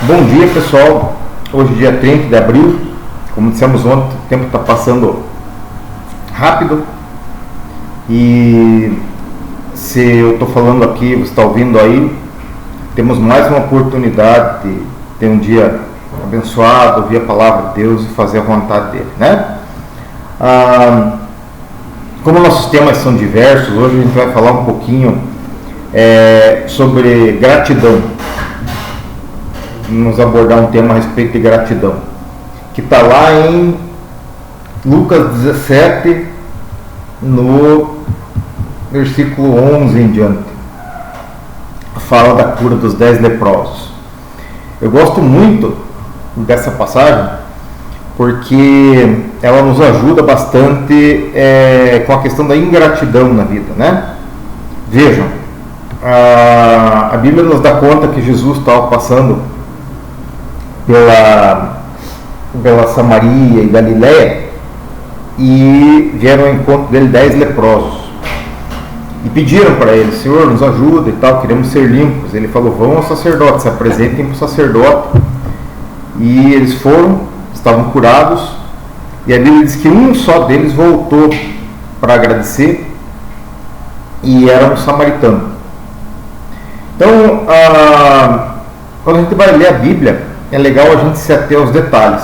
Bom dia, pessoal. Hoje dia 30 de abril, como dissemos ontem, o tempo está passando rápido. E se eu estou falando aqui, você está ouvindo aí, temos mais uma oportunidade de ter um dia abençoado, ouvir a palavra de Deus e fazer a vontade dele, né? Como nossos temas são diversos, hoje a gente vai falar um pouquinho sobre gratidão. Vamos abordar um tema a respeito de gratidão, que está lá em Lucas 17, no versículo 11 em diante. Fala da cura dos 10 leprosos. Eu gosto muito dessa passagem porque ela nos ajuda bastante com a questão da ingratidão na vida, né? Vejam, a Bíblia nos dá conta que Jesus estava passando pela Samaria e Galiléia, e vieram ao encontro dele 10 leprosos e pediram para ele: Senhor, nos ajuda e tal, queremos ser limpos. Ele falou: vão ao sacerdote, se apresentem para o sacerdote. E eles foram, estavam curados, e a Bíblia diz que um só deles voltou para agradecer, e era um samaritano. Então, quando a gente vai ler a Bíblia, é legal a gente se ater aos detalhes,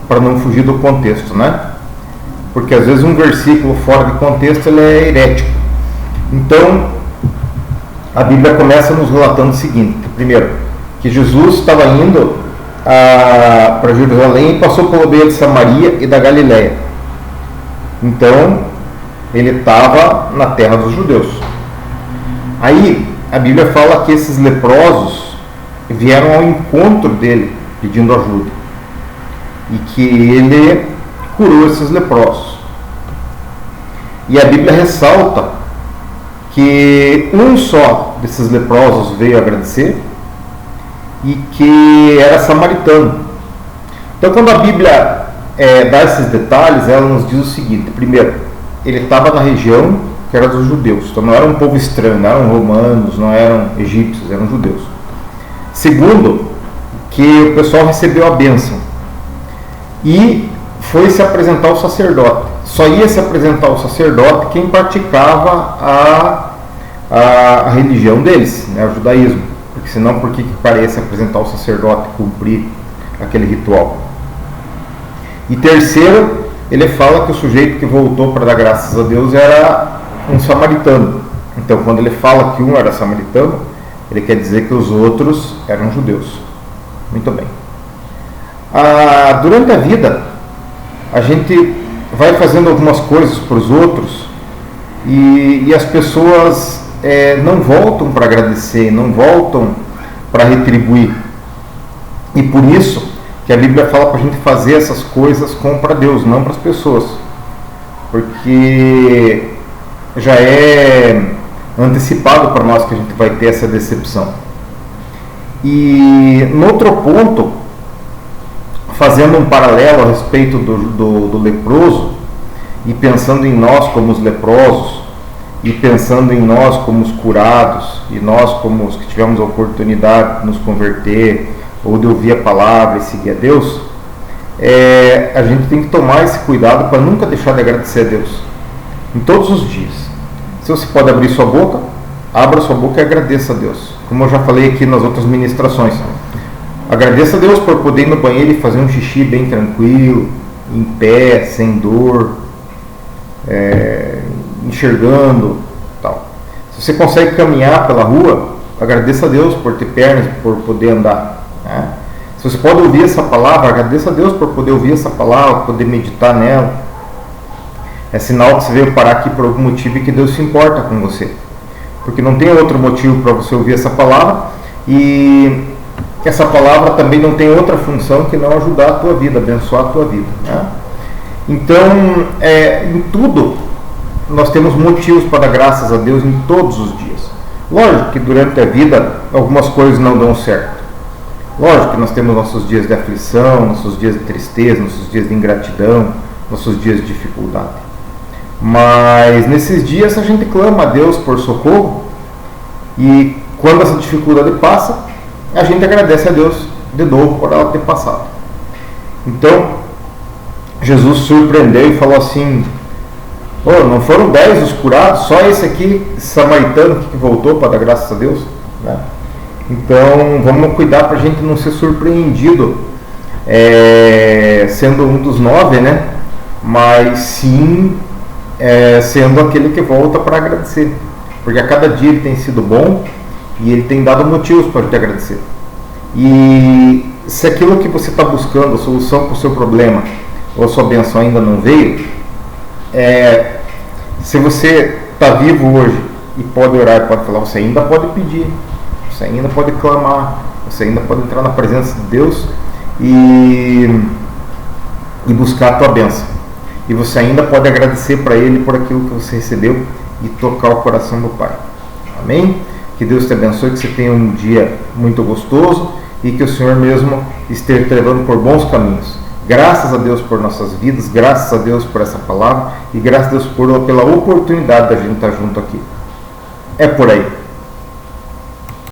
para não fugir do contexto, né? Porque às vezes um versículo fora de contexto ele é herético. Então, a Bíblia começa nos relatando o seguinte: primeiro, que Jesus estava indo para Jerusalém e passou pelo meio de Samaria e da Galiléia. Então, ele estava na terra dos judeus. Aí, a Bíblia fala que esses leprosos vieram ao encontro dele pedindo ajuda, e que ele curou esses leprosos. E a Bíblia ressalta que um só desses leprosos veio agradecer e que era samaritano. Então, quando a Bíblia dá esses detalhes, ela nos diz o seguinte: primeiro, ele estava na região que era dos judeus, então não era um povo estranho, não eram romanos, não eram egípcios, eram judeus. Segundo, que o pessoal recebeu a bênção e foi se apresentar ao sacerdote. Só ia se apresentar ao sacerdote quem praticava a religião deles, né, o judaísmo. Porque senão, por que parece apresentar ao sacerdote e cumprir aquele ritual? E terceiro, ele fala que o sujeito que voltou para dar graças a Deus era um samaritano. Então, quando ele fala que um era samaritano, ele quer dizer que os outros eram judeus. Muito bem. Durante a vida, a gente vai fazendo algumas coisas para os outros e as pessoas não voltam para agradecer, não voltam para retribuir. E por isso que a Bíblia fala para a gente fazer essas coisas para Deus, não para as pessoas. Porque já é antecipado para nós que a gente vai ter essa decepção. E no outro ponto, fazendo um paralelo a respeito do leproso, e pensando em nós como os leprosos, e pensando em nós como os curados, e nós como os que tivemos a oportunidade de nos converter, ou de ouvir a palavra e seguir a Deus, a gente tem que tomar esse cuidado para nunca deixar de agradecer a Deus, em todos os dias. Se você pode abrir sua boca, abra sua boca e agradeça a Deus. Como eu já falei aqui nas outras ministrações, agradeça a Deus por poder ir no banheiro e fazer um xixi bem tranquilo, em pé, sem dor, enxergando, tal. Se você consegue caminhar pela rua, agradeça a Deus por ter pernas, por poder andar, né? Se você pode ouvir essa palavra, agradeça a Deus por poder ouvir essa palavra, poder meditar nela. É sinal que você veio parar aqui por algum motivo e que Deus se importa com você. Porque não tem outro motivo para você ouvir essa palavra, e essa palavra também não tem outra função que não ajudar a tua vida, abençoar a tua vida, né? Então, em tudo, nós temos motivos para dar graças a Deus em todos os dias. Lógico que durante a vida algumas coisas não dão certo. Lógico que nós temos nossos dias de aflição, nossos dias de tristeza, nossos dias de ingratidão, nossos dias de dificuldade. Mas nesses dias a gente clama a Deus por socorro, e quando essa dificuldade passa, a gente agradece a Deus de novo por ela ter passado. Então, Jesus surpreendeu e falou assim: oh, não foram 10 os curados, só esse aqui, samaritano, que voltou para dar graças a Deus, né? Então, vamos cuidar para a gente não ser surpreendido sendo um dos 9, né? Mas sim sendo aquele que volta para agradecer, porque a cada dia ele tem sido bom e ele tem dado motivos para te agradecer. E se aquilo que você está buscando, a solução para o seu problema ou a sua bênção ainda não veio, se você está vivo hoje e pode orar e pode falar, você ainda pode pedir, você ainda pode clamar, você ainda pode entrar na presença de Deus e buscar a tua bênção. E você ainda pode agradecer para Ele por aquilo que você recebeu e tocar o coração do Pai. Amém? Que Deus te abençoe, que você tenha um dia muito gostoso e que o Senhor mesmo esteja te levando por bons caminhos. Graças a Deus por nossas vidas, graças a Deus por essa palavra e graças a Deus pela oportunidade da gente estar junto aqui. É por aí.